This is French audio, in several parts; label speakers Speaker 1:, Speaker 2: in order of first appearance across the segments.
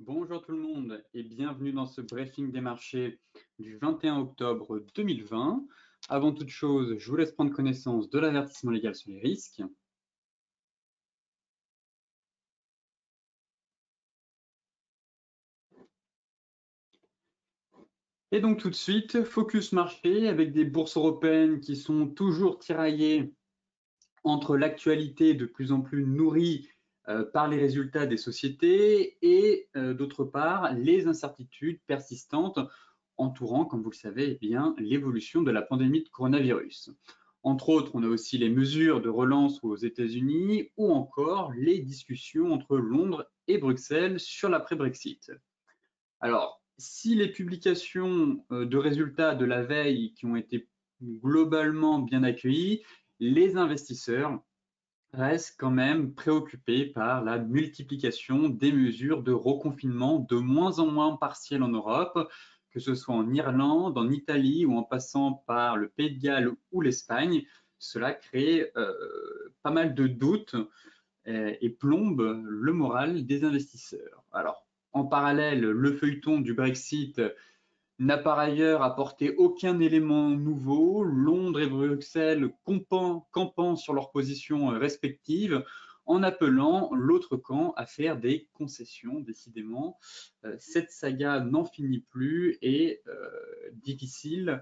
Speaker 1: Bonjour tout le monde et bienvenue dans ce briefing des marchés du 21 octobre 2020. Avant toute chose, je vous laisse prendre connaissance de l'avertissement légal sur les risques. Et donc tout de suite, focus marché avec des bourses européennes qui sont toujours tiraillées entre l'actualité de plus en plus nourrie par les résultats des sociétés et d'autre part les incertitudes persistantes entourant, comme vous le savez, eh bien, l'évolution de la pandémie de coronavirus. Entre autres, on a aussi les mesures de relance aux États-Unis ou encore les discussions entre Londres et Bruxelles sur l'après-Brexit. Alors, si les publications de résultats de la veille qui ont été globalement bien accueillies, les investisseurs restent quand même préoccupés par la multiplication des mesures de reconfinement de moins en moins partielles en Europe, que ce soit en Irlande, en Italie ou en passant par le Pays de Galles ou l'Espagne. Cela crée pas mal de doutes et plombe le moral des investisseurs. Alors, en parallèle, le feuilleton du Brexit n'a par ailleurs apporté aucun élément nouveau. Londres et Bruxelles campant sur leurs positions respectives en appelant l'autre camp à faire des concessions. Décidément, cette saga n'en finit plus et difficile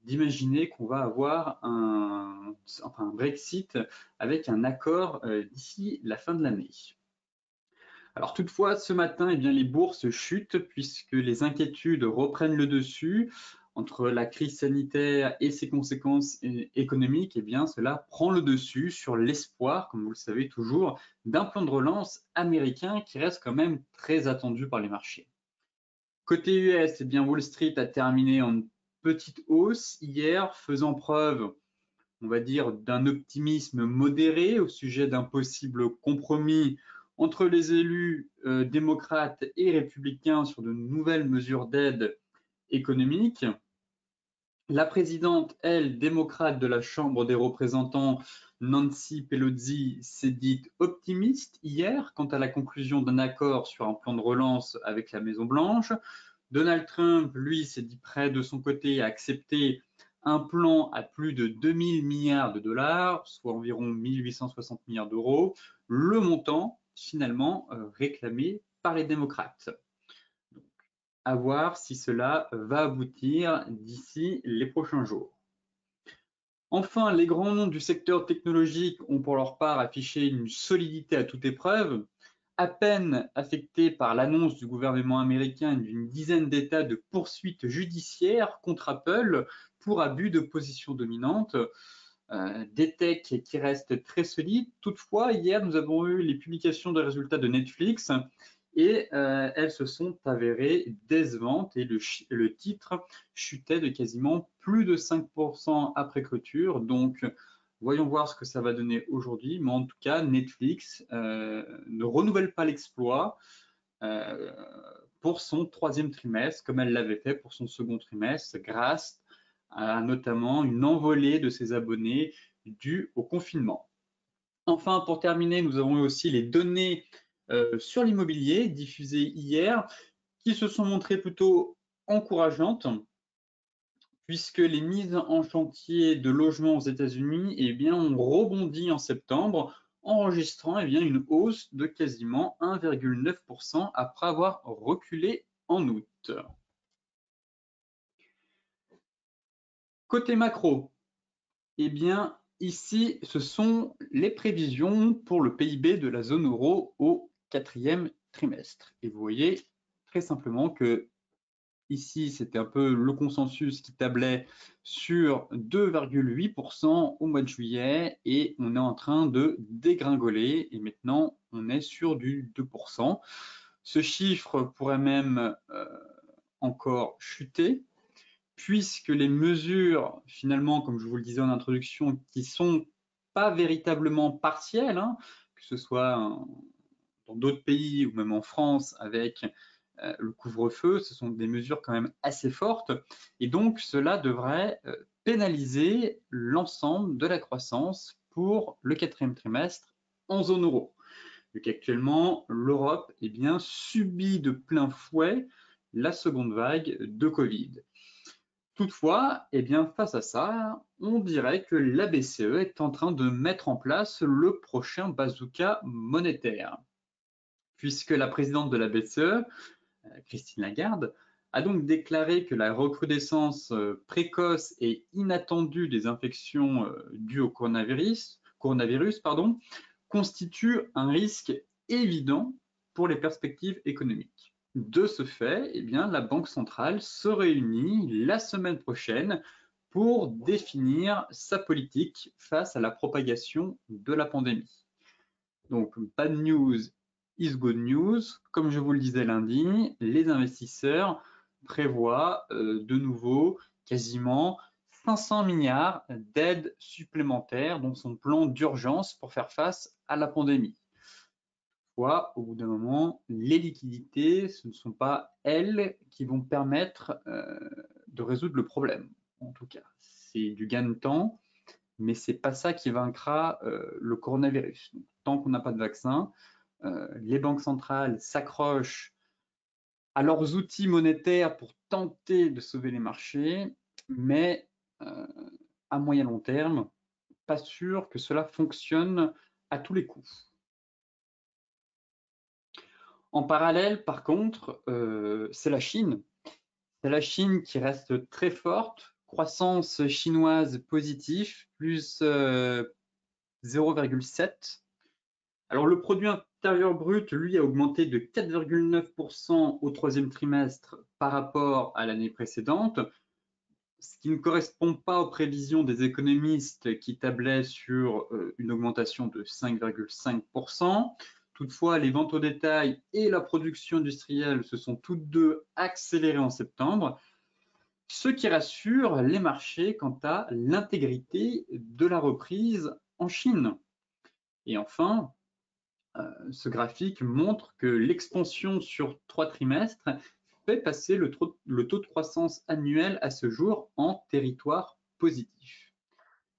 Speaker 1: d'imaginer qu'on va avoir un Brexit avec un accord d'ici la fin de l'année. Alors toutefois, ce matin, eh bien, les bourses chutent puisque les inquiétudes reprennent le dessus entre la crise sanitaire et ses conséquences économiques. Eh bien, cela prend le dessus sur l'espoir, comme vous le savez toujours, d'un plan de relance américain qui reste quand même très attendu par les marchés. Côté US, eh bien, Wall Street a terminé en petite hausse hier, faisant preuve, on va dire, d'un optimisme modéré au sujet d'un possible compromis entre les élus démocrates et républicains sur de nouvelles mesures d'aide économique. La présidente, elle, démocrate de la Chambre des représentants, Nancy Pelosi, s'est dite optimiste hier quant à la conclusion d'un accord sur un plan de relance avec la Maison-Blanche. Donald Trump, lui, s'est dit prêt de son côté à accepter un plan à plus de 2000 milliards de dollars, soit environ 1860 milliards d'euros, le montant finalement réclamé par les démocrates. Donc, à voir si cela va aboutir d'ici les prochains jours. Enfin, les grands noms du secteur technologique ont pour leur part affiché une solidité à toute épreuve, à peine affectés par l'annonce du gouvernement américain d'une dizaine d'États de poursuites judiciaires contre Apple pour abus de position dominante. Des techs qui restent très solides. Toutefois, hier, nous avons eu les publications de résultats de Netflix et elles se sont avérées décevantes et le titre chutait de quasiment plus de 5% après clôture. Donc, voyons voir ce que ça va donner aujourd'hui. Mais en tout cas, Netflix ne renouvelle pas l'exploit pour son troisième trimestre, comme elle l'avait fait pour son second trimestre, grâce à notamment une envolée de ses abonnés due au confinement. Enfin, pour terminer, nous avons eu aussi les données sur l'immobilier diffusées hier qui se sont montrées plutôt encourageantes puisque les mises en chantier de logements aux États-Unis eh bien, ont rebondi en septembre, enregistrant eh bien, une hausse de quasiment 1,9% après avoir reculé en août. Côté macro, eh bien, ici, ce sont les prévisions pour le PIB de la zone euro au quatrième trimestre. Et vous voyez très simplement que ici, c'était un peu le consensus qui tablait sur 2,8% au mois de juillet et on est en train de dégringoler et maintenant on est sur du 2%. Ce chiffre pourrait même encore chuter puisque les mesures, finalement, comme je vous le disais en introduction, qui sont pas véritablement partielles, hein, que ce soit dans d'autres pays ou même en France avec le couvre-feu, ce sont des mesures quand même assez fortes et donc cela devrait pénaliser l'ensemble de la croissance pour le quatrième trimestre en zone euro. vu qu'actuellement, l'Europe subit de plein fouet la seconde vague de Covid. Toutefois, face à ça, on dirait que la BCE est en train de mettre en place le prochain bazooka monétaire, puisque la présidente de la BCE, Christine Lagarde, a donc déclaré que la recrudescence précoce et inattendue des infections dues au coronavirus constitue un risque évident pour les perspectives économiques. De ce fait, la Banque centrale se réunit la semaine prochaine pour définir sa politique face à la propagation de la pandémie. Donc, bad news is good news. Comme je vous le disais lundi, les investisseurs prévoient de nouveau quasiment 500 milliards d'aides supplémentaires dans son plan d'urgence pour faire face à la pandémie. Au bout d'un moment, les liquidités, ce ne sont pas elles qui vont permettre de résoudre le problème. En tout cas, c'est du gain de temps, mais c'est pas ça qui vaincra le coronavirus. Donc, tant qu'on n'a pas de vaccin, les banques centrales s'accrochent à leurs outils monétaires pour tenter de sauver les marchés, mais à moyen long terme, pas sûr que cela fonctionne à tous les coups. En parallèle, par contre, c'est la Chine. C'est la Chine qui reste très forte, croissance chinoise positive, plus 0,7. Alors le produit intérieur brut, lui, a augmenté de 4,9% au troisième trimestre par rapport à l'année précédente, ce qui ne correspond pas aux prévisions des économistes qui tablaient sur une augmentation de 5,5%. Toutefois, les ventes au détail et la production industrielle se sont toutes deux accélérées en septembre, ce qui rassure les marchés quant à l'intégrité de la reprise en Chine. Et enfin, ce graphique montre que l'expansion sur 3 trimestres fait passer le taux de croissance annuel à ce jour en territoire positif,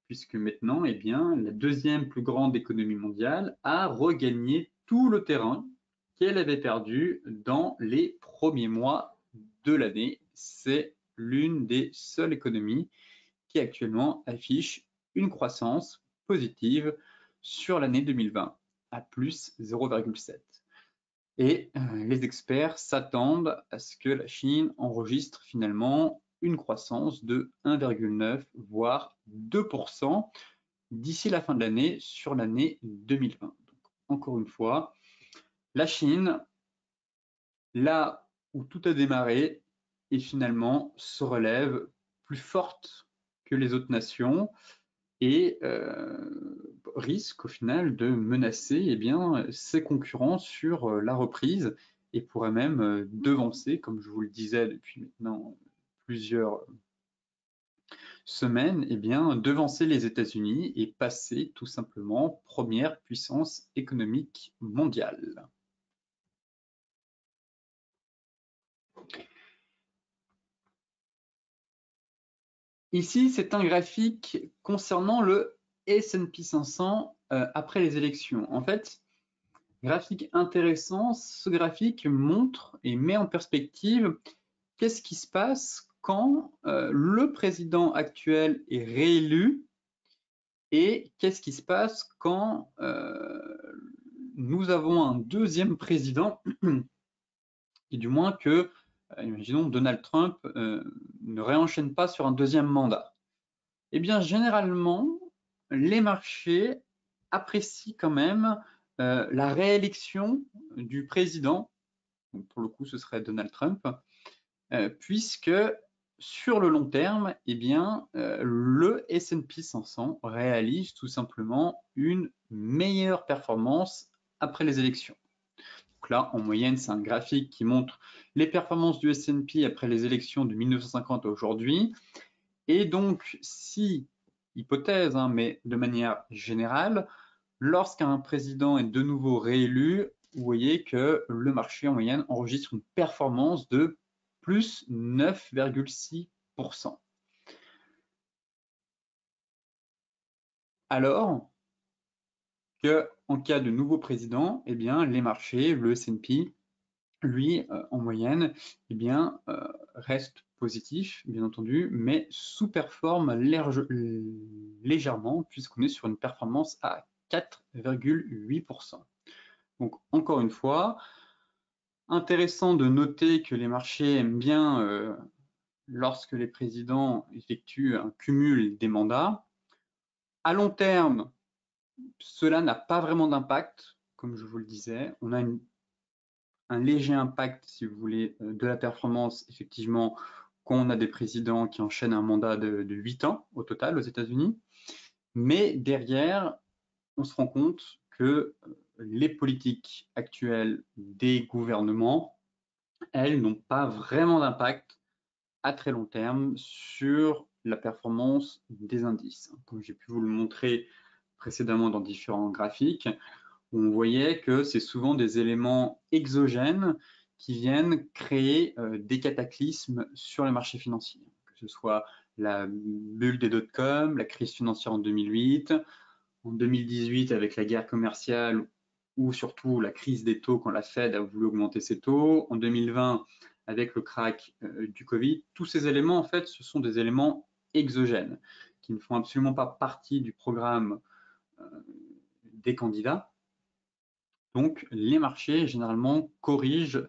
Speaker 1: puisque maintenant, la deuxième plus grande économie mondiale a regagné tout le terrain qu'elle avait perdu dans les premiers mois de l'année. C'est l'une des seules économies qui actuellement affiche une croissance positive sur l'année 2020 à plus 0,7. Et les experts s'attendent à ce que la Chine enregistre finalement une croissance de 1,9 voire 2% d'ici la fin de l'année sur l'année 2020. Donc, encore une fois, la Chine, là où tout a démarré, et finalement se relève plus forte que les autres nations et risque au final de menacer ses concurrents sur la reprise et pourrait même devancer, comme je vous le disais depuis maintenant plusieurs semaines, devancer les États-Unis et passer tout simplement première puissance économique mondiale. Ici, c'est un graphique concernant le S&P 500 après les élections. En fait, graphique intéressant, ce graphique montre et met en perspective qu'est-ce qui se passe quand le président actuel est réélu et qu'est-ce qui se passe quand nous avons un deuxième président, et du moins que, imaginons, Donald Trump ne réenchaîne pas sur un deuxième mandat. Eh bien, généralement, les marchés apprécient quand même la réélection du président, donc pour le coup ce serait Donald Trump, puisque sur le long terme, le S&P 500 réalise tout simplement une meilleure performance après les élections. Donc là, en moyenne, c'est un graphique qui montre les performances du S&P après les élections de 1950 à aujourd'hui. Et donc, si, hypothèse, mais de manière générale, lorsqu'un président est de nouveau réélu, vous voyez que le marché en moyenne enregistre une performance de plus 9,6%. Alors, qu'en cas de nouveau président, eh bien, les marchés, le S&P, lui, en moyenne, eh bien, reste positif, bien entendu, mais sous-performe légèrement, puisqu'on est sur une performance à 4,8%. Donc, encore une fois, intéressant de noter que les marchés aiment bien, lorsque les présidents effectuent un cumul des mandats. À long terme, cela n'a pas vraiment d'impact, comme je vous le disais. On a un léger impact, si vous voulez, de la performance, effectivement, quand on a des présidents qui enchaînent un mandat de 8 ans au total aux États-Unis. Mais derrière, on se rend compte que les politiques actuelles des gouvernements, elles, n'ont pas vraiment d'impact à très long terme sur la performance des indices. Comme j'ai pu vous le montrer précédemment dans différents graphiques, on voyait que c'est souvent des éléments exogènes qui viennent créer des cataclysmes sur les marchés financiers, que ce soit la bulle des dot-com, la crise financière en 2008, en 2018 avec la guerre commerciale ou surtout la crise des taux quand la Fed a voulu augmenter ses taux, en 2020 avec le crack du Covid. Tous ces éléments, en fait, ce sont des éléments exogènes qui ne font absolument pas partie du programme des candidats. Donc, les marchés, généralement, corrigent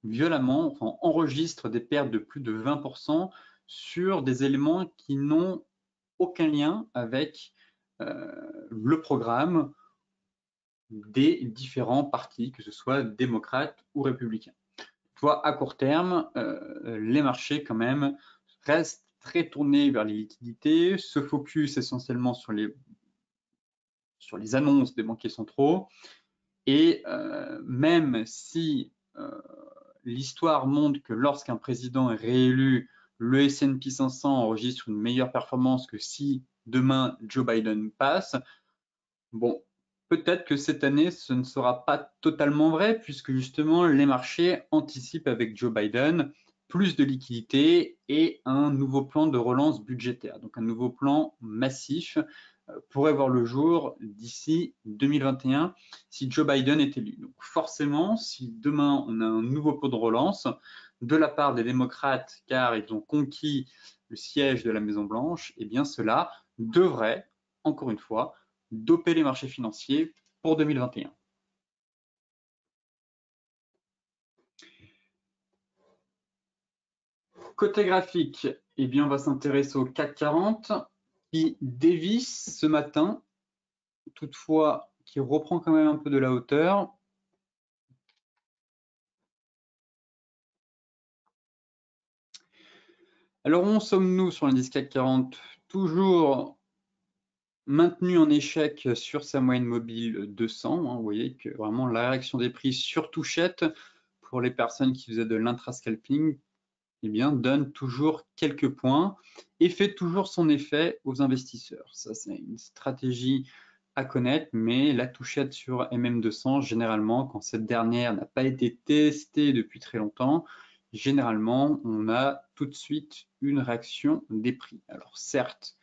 Speaker 1: violemment, enfin, enregistrent des pertes de plus de 20% sur des éléments qui n'ont aucun lien avec le programme des différents partis, que ce soit démocrates ou républicains. Toi, à court terme, les marchés, quand même, restent très tournés vers les liquidités, se focus essentiellement sur les annonces des banquiers centraux. Et même si l'histoire montre que lorsqu'un président est réélu, le S&P 500 enregistre une meilleure performance que si demain Joe Biden passe, bon, peut-être que cette année, ce ne sera pas totalement vrai, puisque justement, les marchés anticipent avec Joe Biden plus de liquidités et un nouveau plan de relance budgétaire, donc un nouveau plan massif pourrait voir le jour d'ici 2021 si Joe Biden est élu. Donc forcément, si demain on a un nouveau plan de relance de la part des démocrates, car ils ont conquis le siège de la Maison-Blanche, eh bien cela devrait, encore une fois, doper les marchés financiers pour 2021. Côté graphique, eh bien, on va s'intéresser au CAC 40 qui dévisse ce matin, toutefois qui reprend quand même un peu de la hauteur. Alors, où sommes-nous sur l'indice CAC 40? Toujours maintenu en échec sur sa moyenne mobile 200. Vous voyez que vraiment la réaction des prix sur touchette pour les personnes qui faisaient de l'intrascalping, eh bien, donne toujours quelques points et fait toujours son effet aux investisseurs. Ça, c'est une stratégie à connaître, mais la touchette sur MM200, généralement, quand cette dernière n'a pas été testée depuis très longtemps, généralement, on a tout de suite une réaction des prix. Alors certes,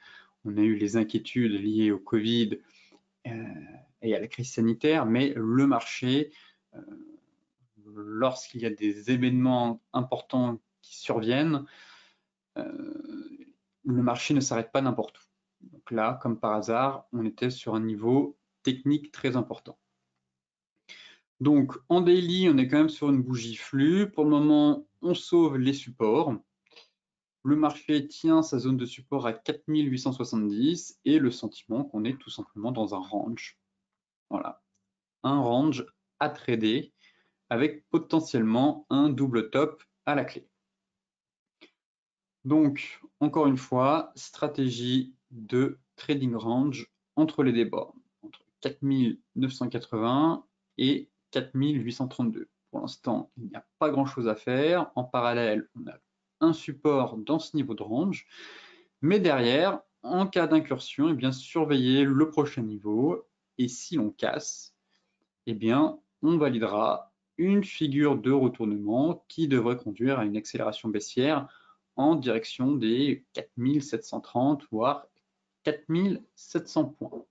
Speaker 1: on a eu les inquiétudes liées au Covid et à la crise sanitaire, mais le marché, lorsqu'il y a des événements importants qui surviennent, le marché ne s'arrête pas n'importe où. Donc là, comme par hasard, on était sur un niveau technique très important. Donc en daily, on est quand même sur une bougie flux. Pour le moment, on sauve les supports. Le marché tient sa zone de support à 4870 et le sentiment qu'on est tout simplement dans un range. Voilà, un range à trader avec potentiellement un double top à la clé. Donc, encore une fois, stratégie de trading range entre les débats, entre 4980 et 4832. Pour l'instant, il n'y a pas grand-chose à faire. En parallèle, on a un support dans ce niveau de range. Mais derrière, en cas d'incursion, eh bien, surveillez le prochain niveau. Et si l'on casse, eh bien, on validera une figure de retournement qui devrait conduire à une accélération baissière en direction des 4730 voire 4700 points.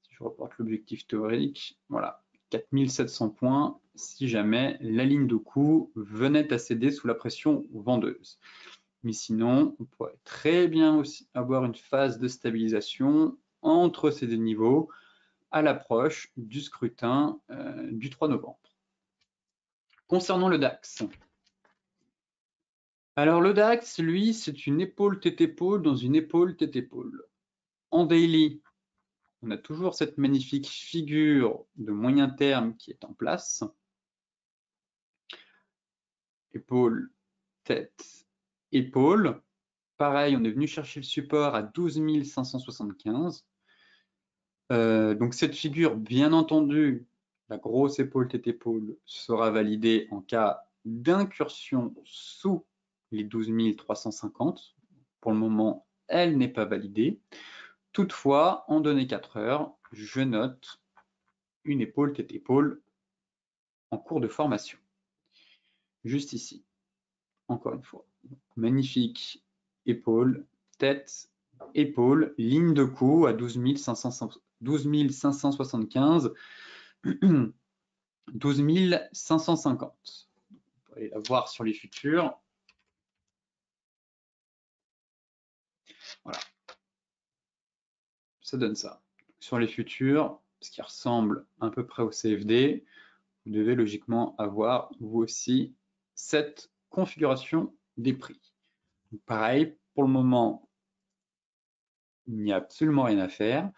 Speaker 1: Si Je reporte l'objectif théorique. Voilà, 4700 points si jamais la ligne de coup venait à céder sous la pression vendeuse. Mais sinon, on pourrait très bien aussi avoir une phase de stabilisation entre ces deux niveaux à l'approche du scrutin du 3 novembre. Concernant le DAX. Alors le DAX, lui, c'est une épaule tête-épaule dans une épaule tête-épaule. En daily, on a toujours cette magnifique figure de moyen terme qui est en place. Épaule, tête, épaule. Pareil, on est venu chercher le support à 12 575. Donc cette figure, bien entendu, la grosse épaule tête épaule sera validée en cas d'incursion sous les 12 350. Pour le moment, elle n'est pas validée. Toutefois, en données 4 heures, je note une épaule tête épaule en cours de formation. Juste ici, encore une fois. Magnifique épaule, tête, épaule, ligne de coup à 12 575, 12 550. On peut aller la voir sur les futurs. Voilà. Ça donne ça. Sur les futurs, ce qui ressemble à peu près au CFD, vous devez logiquement avoir, vous aussi, cette configuration des prix. Donc, pareil, pour le moment, il n'y a absolument rien à faire.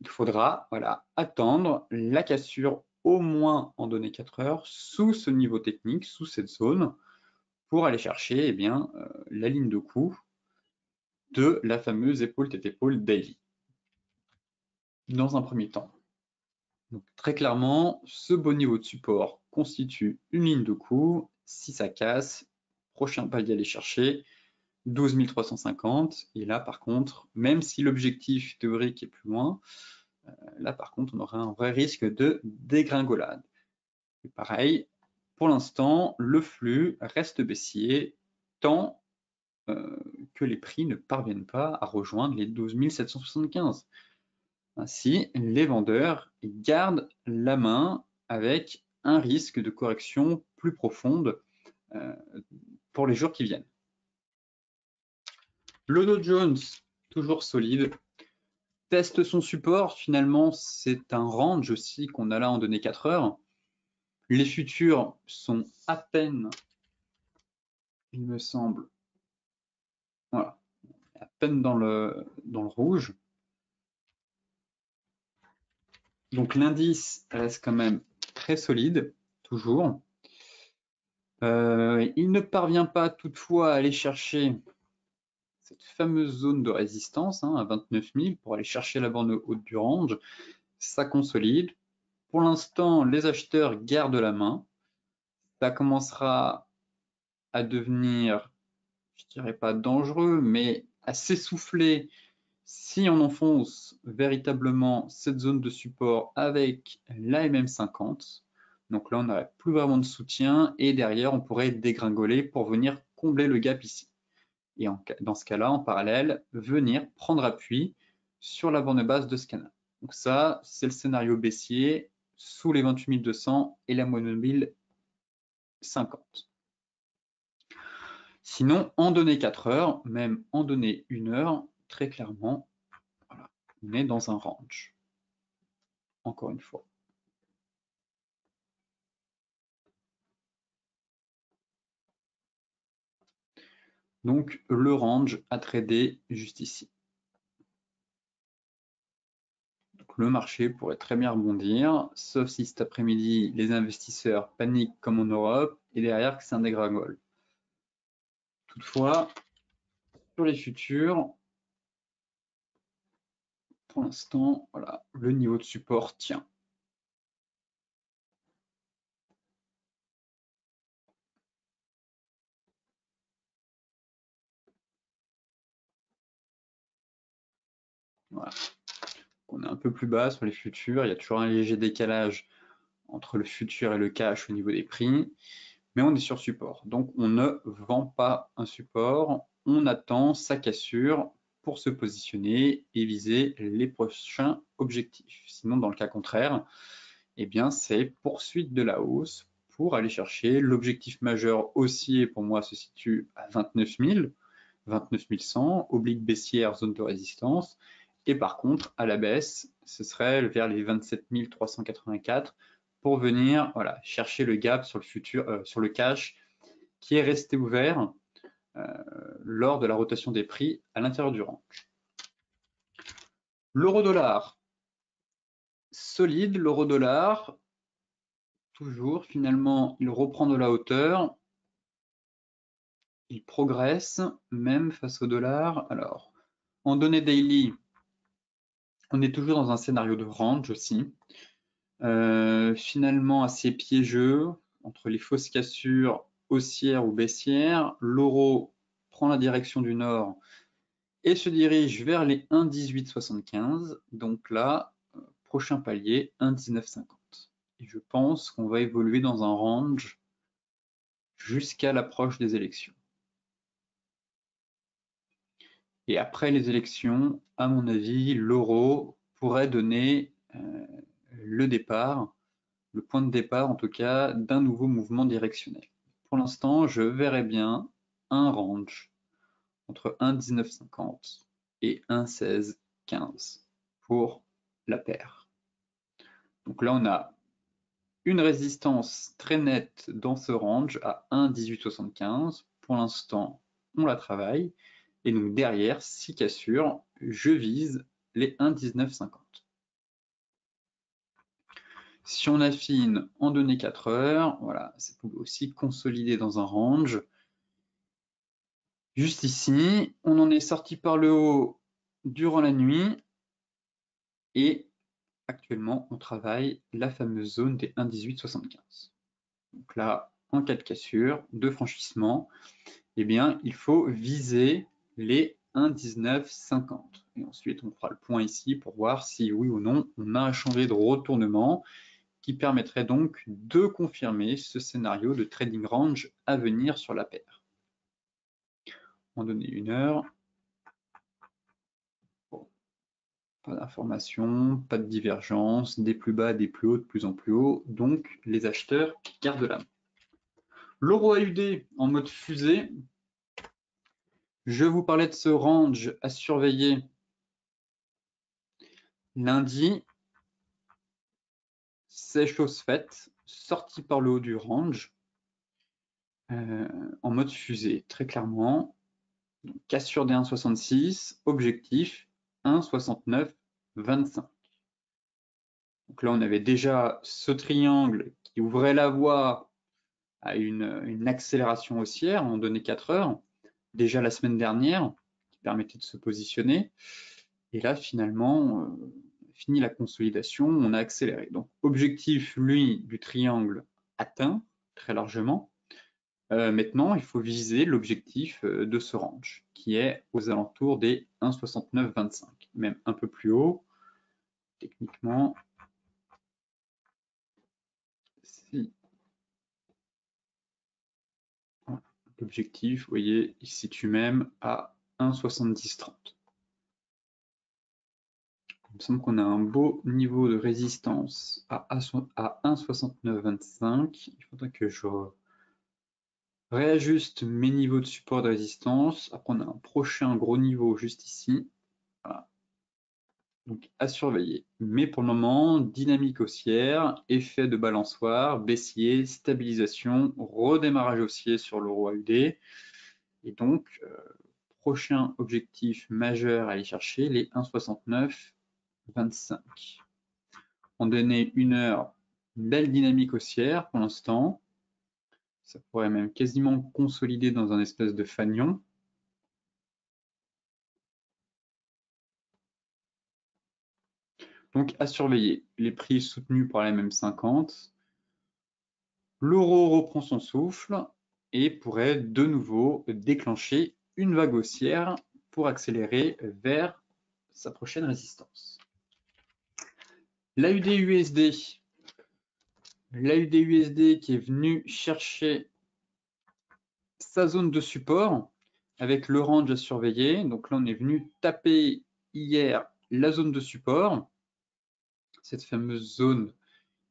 Speaker 1: Il faudra attendre la cassure au moins en données 4 heures sous ce niveau technique, sous cette zone, pour aller chercher la ligne de coup de la fameuse épaule tête épaule daily. Dans un premier temps. Donc, très clairement, ce beau niveau de support constitue une ligne de coup. Si ça casse, prochain palier à aller chercher, 12 350. Et là, par contre, même si l'objectif théorique est plus loin, là, par contre, on aura un vrai risque de dégringolade. Et pareil, pour l'instant, le flux reste baissier tant que les prix ne parviennent pas à rejoindre les 12 775. Ainsi, les vendeurs gardent la main avec un risque de correction plus profonde pour les jours qui viennent. Le Dow Jones, toujours solide, teste son support. Finalement, c'est un range aussi qu'on a là en données 4 heures. Les futurs sont à peine, il me semble, voilà, à peine dans le rouge. Donc l'indice reste quand même très solide, toujours. Il ne parvient pas toutefois à aller chercher cette fameuse zone de résistance à 29 000 pour aller chercher la borne haute du range. Ça consolide. Pour l'instant, les acheteurs gardent la main. Ça commencera à devenir, je dirais pas dangereux, mais à s'essouffler si on enfonce véritablement cette zone de support avec la MM50. Donc là, on n'aurait plus vraiment de soutien et derrière, on pourrait dégringoler pour venir combler le gap ici. Et dans ce cas-là, en parallèle, venir prendre appui sur la borne basse de ce canal. Donc ça, c'est le scénario baissier sous les 28 200 et la moyenne mobile 50. Sinon, en données 4 heures, même en données 1 heure, très clairement, voilà, on est dans un range. Encore une fois. Donc, le range à trader juste ici. Donc, le marché pourrait très bien rebondir, sauf si cet après-midi, les investisseurs paniquent comme en Europe et derrière que c'est un dégringole. Toutefois, sur les futurs, pour l'instant, voilà, le niveau de support tient. Voilà. On est un peu plus bas sur les futurs. Il y a toujours un léger décalage entre le futur et le cash au niveau des prix, mais on est sur support. Donc, on ne vend pas un support, on attend sa cassure pour se positionner et viser les prochains objectifs. Sinon, dans le cas contraire, eh bien, c'est poursuite de la hausse pour aller chercher l'objectif majeur haussier. Pour moi, se situe à 29 000, 29 100, oblique baissière, zone de résistance. Et par contre, à la baisse, ce serait vers les 27 384 pour venir chercher le gap sur le futur, sur le cash qui est resté ouvert lors de la rotation des prix à l'intérieur du range. L'euro-dollar, solide, l'euro-dollar, toujours, finalement, il reprend de la hauteur, il progresse, même face au dollar. Alors, en données daily, on est toujours dans un scénario de range aussi. Finalement, assez piégeux, entre les fausses cassures haussières ou baissières, l'euro prend la direction du nord et se dirige vers les 1,1875. Donc là, prochain palier, 1,1950. Et je pense qu'on va évoluer dans un range jusqu'à l'approche des élections. Et après les élections, à mon avis, l'euro pourrait donner le départ, le point de départ en tout cas, d'un nouveau mouvement directionnel. Pour l'instant, je verrais bien un range entre 1,1950 et 1,1615 pour la paire. Donc là, on a une résistance très nette dans ce range à 1,1875. Pour l'instant, on la travaille. Et donc derrière, si cassure, je vise les 1,1950. Si on affine en données 4 heures, voilà, ça peut aussi consolider dans un range. Juste ici, on en est sorti par le haut durant la nuit et actuellement, on travaille la fameuse zone des 1,1875. Donc là, en cas de cassure, de franchissement, eh bien, il faut viser les 1,1950. Et ensuite, on fera le point ici pour voir si oui ou non, on a un changé de retournement qui permettrait donc de confirmer ce scénario de trading range à venir sur la paire. On va donner 1 heure. Bon. Pas d'information, pas de divergence, des plus bas, des plus hauts, de plus en plus haut. Donc, les acheteurs gardent la main. L'euro AUD en mode fusée. Je vous parlais de ce range à surveiller lundi. C'est chose faite, sorti par le haut du range en mode fusée, très clairement. Cassure des 1,66, objectif 1,6925. Donc là, on avait déjà ce triangle qui ouvrait la voie à une accélération haussière en données 4 heures, déjà la semaine dernière, qui permettait de se positionner. Et là, finalement, fini la consolidation, on a accéléré. Donc, objectif, lui, du triangle atteint très largement. Maintenant, il faut viser l'objectif de ce range, qui est aux alentours des 1,6925, même un peu plus haut. Techniquement, si l'objectif, vous voyez, il se situe même à 1,7030. Il me semble qu'on a un beau niveau de résistance à 1,6925. Il faudrait que je réajuste mes niveaux de support de résistance. Après, on a un prochain gros niveau juste ici. Voilà. Donc, à surveiller. Mais pour le moment, dynamique haussière, effet de balançoire, baissier, stabilisation, redémarrage haussier sur l'euro AUD. Et donc, prochain objectif majeur à aller chercher, les 1,6925. On donnait 1 heure, belle dynamique haussière pour l'instant. Ça pourrait même quasiment consolider dans un espèce de fanion. Donc à surveiller, les prix soutenus par la MM50. L'euro reprend son souffle et pourrait de nouveau déclencher une vague haussière pour accélérer vers sa prochaine résistance. L'AUD-USD. L'AUD-USD qui est venu chercher sa zone de support avec le range à surveiller. Donc là, on est venu taper hier la zone de support, cette fameuse zone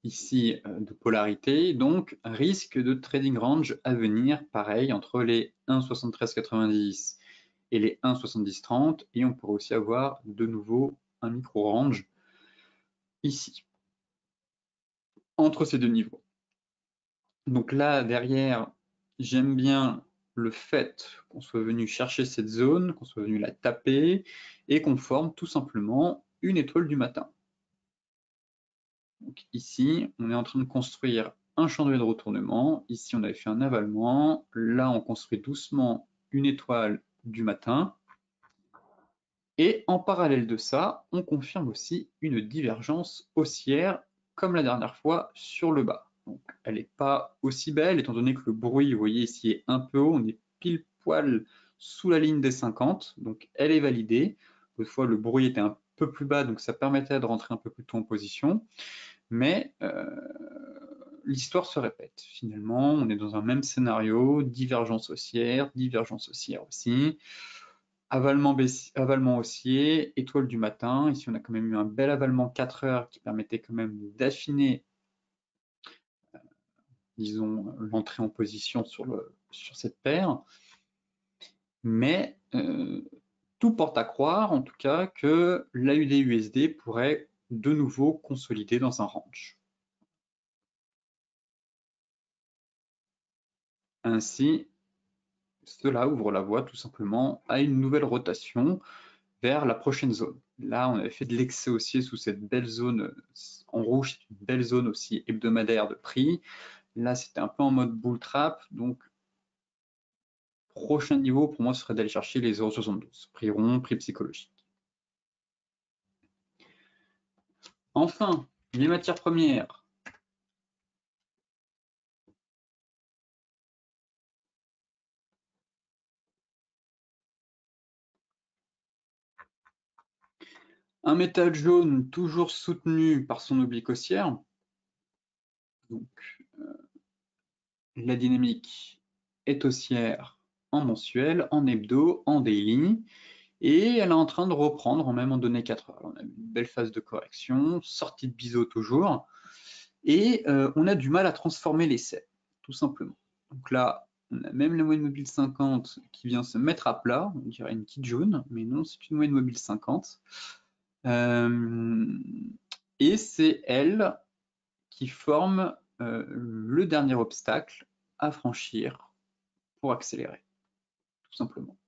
Speaker 1: ici de polarité, donc risque de trading range à venir, pareil, entre les 1,7390 et les 1,7030, et on pourrait aussi avoir de nouveau un micro-range ici, entre ces deux niveaux. Donc là, derrière, j'aime bien le fait qu'on soit venu chercher cette zone, qu'on soit venu la taper, et qu'on forme tout simplement une étoile du matin. Donc ici, on est en train de construire un chandelier de retournement. Ici, on avait fait un avalement. Là, on construit doucement une étoile du matin. Et en parallèle de ça, on confirme aussi une divergence haussière, comme la dernière fois, sur le bas. Donc, elle n'est pas aussi belle, étant donné que le bruit, vous voyez ici, est un peu haut. On est pile poil sous la ligne des 50. Donc, elle est validée. Toutefois, le bruit était un peu plus bas, donc ça permettait de rentrer un peu plus tôt en position. Mais l'histoire se répète. Finalement, on est dans un même scénario, divergence haussière aussi, avalement haussier, étoile du matin. Ici, on a quand même eu un bel avalement 4 heures qui permettait quand même d'affiner, disons, l'entrée en position sur cette paire. Mais tout porte à croire, en tout cas, que l'AUD-USD pourrait de nouveau consolider dans un range. Ainsi, cela ouvre la voie tout simplement à une nouvelle rotation vers la prochaine zone. Là, on avait fait de l'excès haussier sous cette belle zone en rouge, c'est une belle zone aussi hebdomadaire de prix. Là, c'était un peu en mode bull trap, donc prochain niveau pour moi ce serait d'aller chercher les 0,72, prix rond, prix psychologique. Enfin, les matières premières. Un métal jaune toujours soutenu par son oblique haussière. Donc, la dynamique est haussière en mensuel, en hebdo, en daily. Et elle est en train de reprendre même en données 4 heures. On a une belle phase de correction, sortie de biseau toujours. Et on a du mal à transformer l'essai, tout simplement. Donc là, on a même la moyenne mobile 50 qui vient se mettre à plat, on dirait une petite jaune, mais non, c'est une moyenne mobile 50. Et c'est elle qui forme le dernier obstacle à franchir pour accélérer, tout simplement.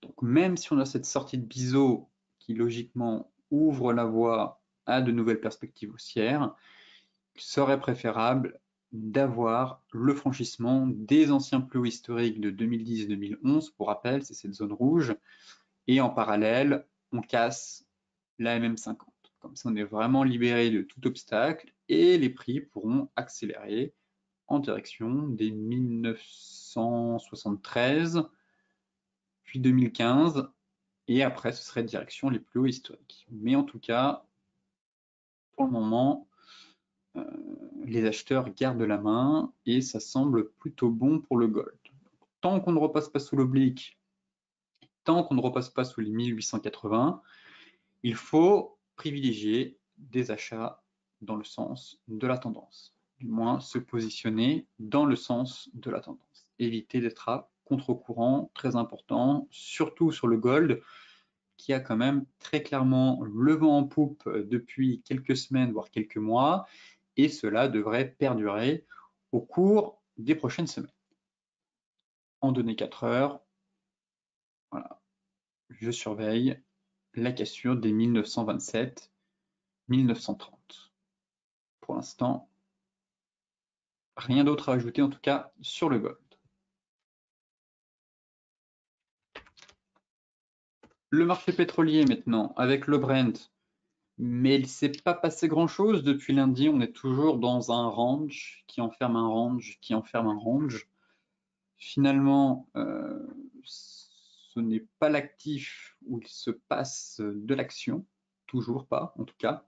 Speaker 1: Donc même si on a cette sortie de biseau qui logiquement ouvre la voie à de nouvelles perspectives haussières, il serait préférable d'avoir le franchissement des anciens plus hauts historiques de 2010-2011. Pour rappel, c'est cette zone rouge. Et en parallèle, on casse la MM50. Comme ça, on est vraiment libéré de tout obstacle et les prix pourront accélérer en direction des 1973, puis 2015, et après, ce serait direction les plus hauts historiques. Mais en tout cas, pour le moment, les acheteurs gardent la main et ça semble plutôt bon pour le gold. Tant qu'on ne repasse pas sous l'oblique, tant qu'on ne repasse pas sous les 1880, il faut privilégier des achats dans le sens de la tendance. Du moins, se positionner dans le sens de la tendance. Éviter d'être à contre-courant, très important, surtout sur le gold, qui a quand même très clairement le vent en poupe depuis quelques semaines, voire quelques mois, et cela devrait perdurer au cours des prochaines semaines. En données 4 heures, voilà, je surveille la cassure des 1927, 1930. Pour l'instant, rien d'autre à ajouter en tout cas sur le gold. Le marché pétrolier maintenant, avec le Brent, mais il ne s'est pas passé grand-chose depuis lundi. On est toujours dans un range qui enferme un range, qui enferme un range. Finalement, ce n'est pas l'actif où il se passe de l'action, toujours pas en tout cas.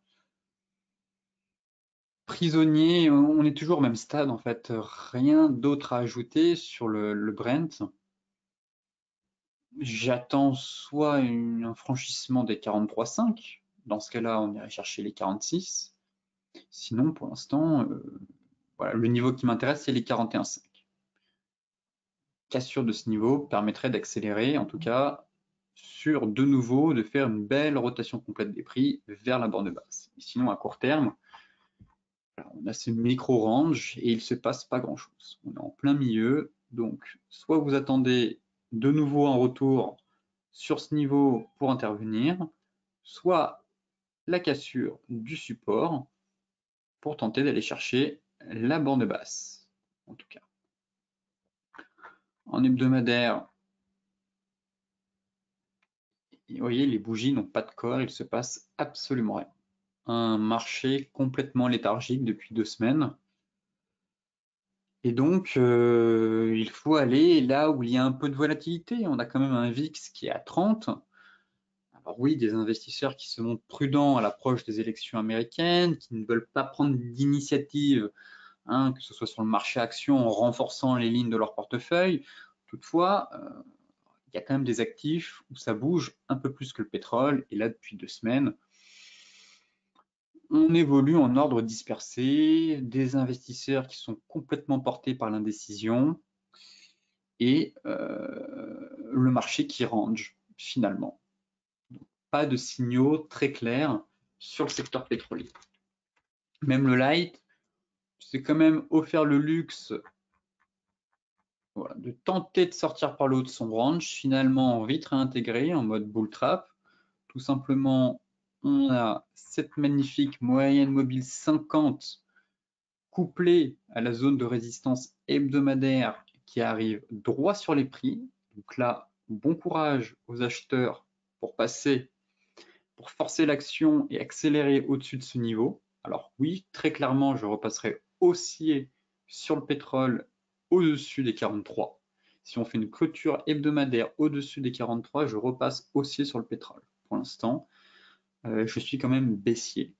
Speaker 1: Prisonnier, on est toujours au même stade en fait, rien d'autre à ajouter sur le Brent. j'attends soit un franchissement des 43,5. Dans ce cas-là, on irait chercher les 46. Sinon, pour l'instant, voilà, le niveau qui m'intéresse, c'est les 41,5. Cassure de ce niveau permettrait d'accélérer, en tout cas, sur de nouveau, de faire une belle rotation complète des prix vers la borne basse. Et sinon, à court terme, on a ce micro-range et il ne se passe pas grand-chose. On est en plein milieu, donc soit vous attendez de nouveau un retour sur ce niveau pour intervenir, soit la cassure du support pour tenter d'aller chercher la borne basse, en tout cas. En hebdomadaire, vous voyez, les bougies n'ont pas de corps, il se passe absolument rien. Un marché complètement léthargique depuis 2 semaines. Et donc, il faut aller là où il y a un peu de volatilité. On a quand même un VIX qui est à 30. Alors oui, des investisseurs qui se montrent prudents à l'approche des élections américaines, qui ne veulent pas prendre d'initiative, hein, que ce soit sur le marché action en renforçant les lignes de leur portefeuille. Toutefois, il y a quand même des actifs où ça bouge un peu plus que le pétrole. Et là, depuis 2 semaines, on évolue en ordre dispersé, des investisseurs qui sont complètement portés par l'indécision et le marché qui range finalement. Pas de signaux très clairs sur le secteur pétrolier. Même le light s'est quand même offert le luxe, voilà, de tenter de sortir par le haut de son range, finalement vite réintégré en mode bull trap. Tout simplement, on a cette magnifique moyenne mobile 50 couplée à la zone de résistance hebdomadaire qui arrive droit sur les prix. Donc là, bon courage aux acheteurs pour passer, pour forcer l'action et accélérer au-dessus de ce niveau. Alors oui, très clairement, je repasserai haussier sur le pétrole au-dessus des 43. Si on fait une clôture hebdomadaire au-dessus des 43, je repasse haussier sur le pétrole. Pour l'instant, je suis quand même baissier.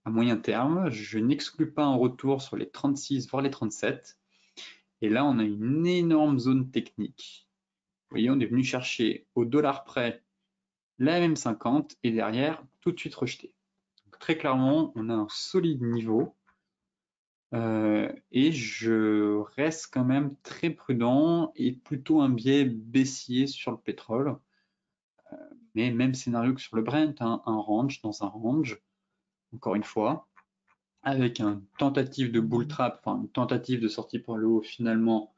Speaker 1: À moyen terme, je n'exclus pas un retour sur les 36, voire les 37. Et là, on a une énorme zone technique. Vous voyez, on est venu chercher au dollar près la MM50 et derrière, tout de suite rejeté. Donc, très clairement, on a un solide niveau et je reste quand même très prudent et plutôt un biais baissier sur le pétrole. Mais même scénario que sur le Brent, hein, un range dans un range, encore une fois, avec une tentative de bull trap, enfin une tentative de sortie par le haut finalement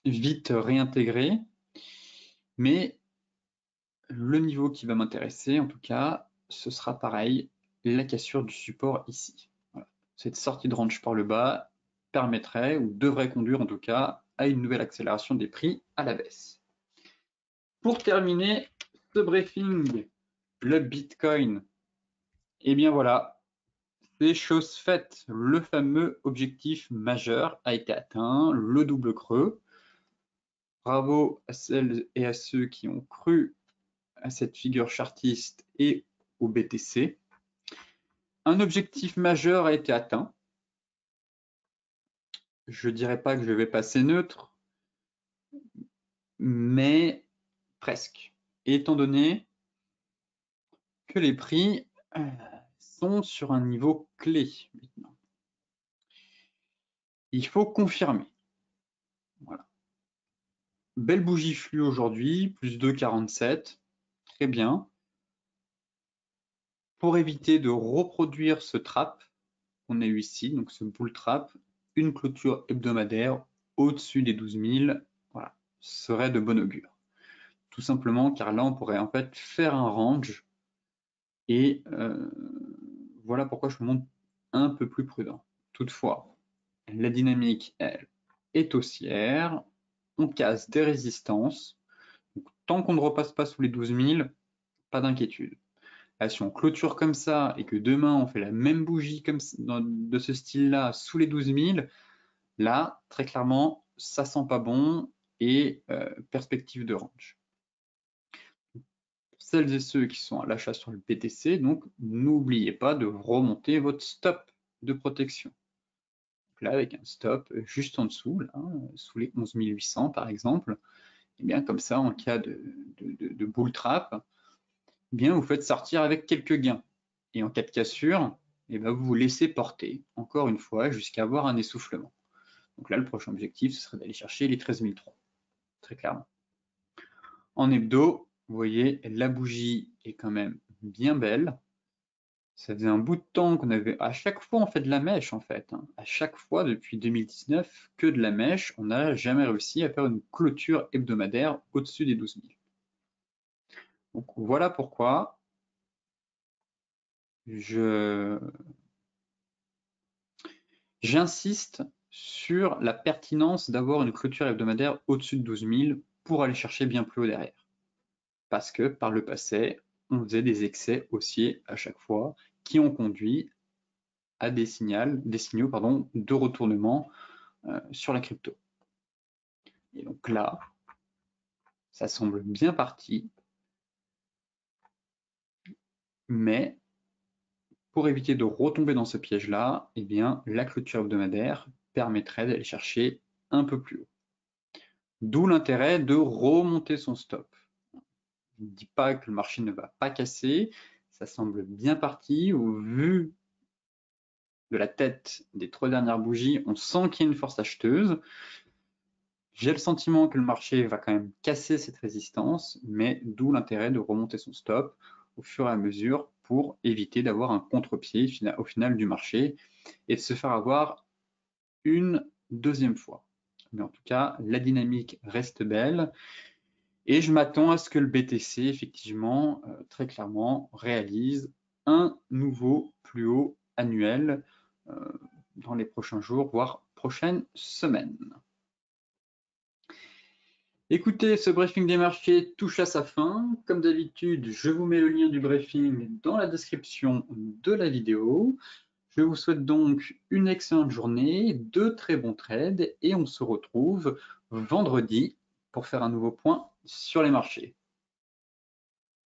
Speaker 1: vite réintégré. Mais le niveau qui va m'intéresser, en tout cas, ce sera pareil, la cassure du support ici. Voilà. Cette sortie de range par le bas permettrait, ou devrait conduire en tout cas, à une nouvelle accélération des prix à la baisse. Pour terminer ce briefing, le Bitcoin, et bien voilà, c'est chose faite. Le fameux objectif majeur a été atteint, le double creux. Bravo à celles et à ceux qui ont cru à cette figure chartiste et au BTC. Un objectif majeur a été atteint. Je ne dirais pas que je vais passer neutre, mais presque. Étant donné que les prix sont sur un niveau clé maintenant. Il faut confirmer. Voilà. Belle bougie flux aujourd'hui, plus 2,47. Très bien. Pour éviter de reproduire ce trap qu'on a eu ici, donc ce bull trap, une clôture hebdomadaire au-dessus des 12 000, voilà, serait de bon augure. Tout simplement car là, on pourrait en fait faire un range et voilà pourquoi je me montre un peu plus prudent. Toutefois, la dynamique, elle, est haussière, on casse des résistances. Donc, tant qu'on ne repasse pas sous les 12 000, pas d'inquiétude. Là, si on clôture comme ça et que demain on fait la même bougie comme de ce style-là sous les 12 000, là, très clairement, ça sent pas bon et perspective de range. Pour celles et ceux qui sont à l'achat sur le BTC, donc n'oubliez pas de remonter votre stop de protection. Donc là, avec un stop juste en dessous, là, sous les 11 800 par exemple, et bien comme ça, en cas de bull trap, eh bien vous faites sortir avec quelques gains. Et en cas de cassure, et bien vous vous laissez porter, encore une fois, jusqu'à avoir un essoufflement. Donc là, le prochain objectif, ce serait d'aller chercher les 13 300, très clairement. En hebdo, vous voyez, la bougie est quand même bien belle. Ça faisait un bout de temps qu'on avait à chaque fois on fait de la mèche en fait. À chaque fois depuis 2019 que de la mèche, on n'a jamais réussi à faire une clôture hebdomadaire au-dessus des 12 000. Donc voilà pourquoi j'insiste sur la pertinence d'avoir une clôture hebdomadaire au-dessus de 12 000 pour aller chercher bien plus haut derrière. Parce que par le passé, on faisait des excès haussiers à chaque fois qui ont conduit à des signaux de retournement sur la crypto. Et donc là, ça semble bien parti, mais pour éviter de retomber dans ce piège-là, eh bien, la clôture hebdomadaire permettrait d'aller chercher un peu plus haut. D'où l'intérêt de remonter son stop. Je ne dis pas que le marché ne va pas casser, ça semble bien parti. Au vu de la tête des 3 dernières bougies, on sent qu'il y a une force acheteuse. J'ai le sentiment que le marché va quand même casser cette résistance, mais d'où l'intérêt de remonter son stop au fur et à mesure pour éviter d'avoir un contre-pied au final du marché et de se faire avoir une deuxième fois. Mais en tout cas, la dynamique reste belle et je m'attends à ce que le BTC, effectivement, très clairement, réalise un nouveau plus haut annuel dans les prochains jours, voire prochaines semaines. Écoutez, ce briefing des marchés touche à sa fin. Comme d'habitude, je vous mets le lien du briefing dans la description de la vidéo. Je vous souhaite donc une excellente journée, de très bons trades et on se retrouve vendredi pour faire un nouveau point sur les marchés.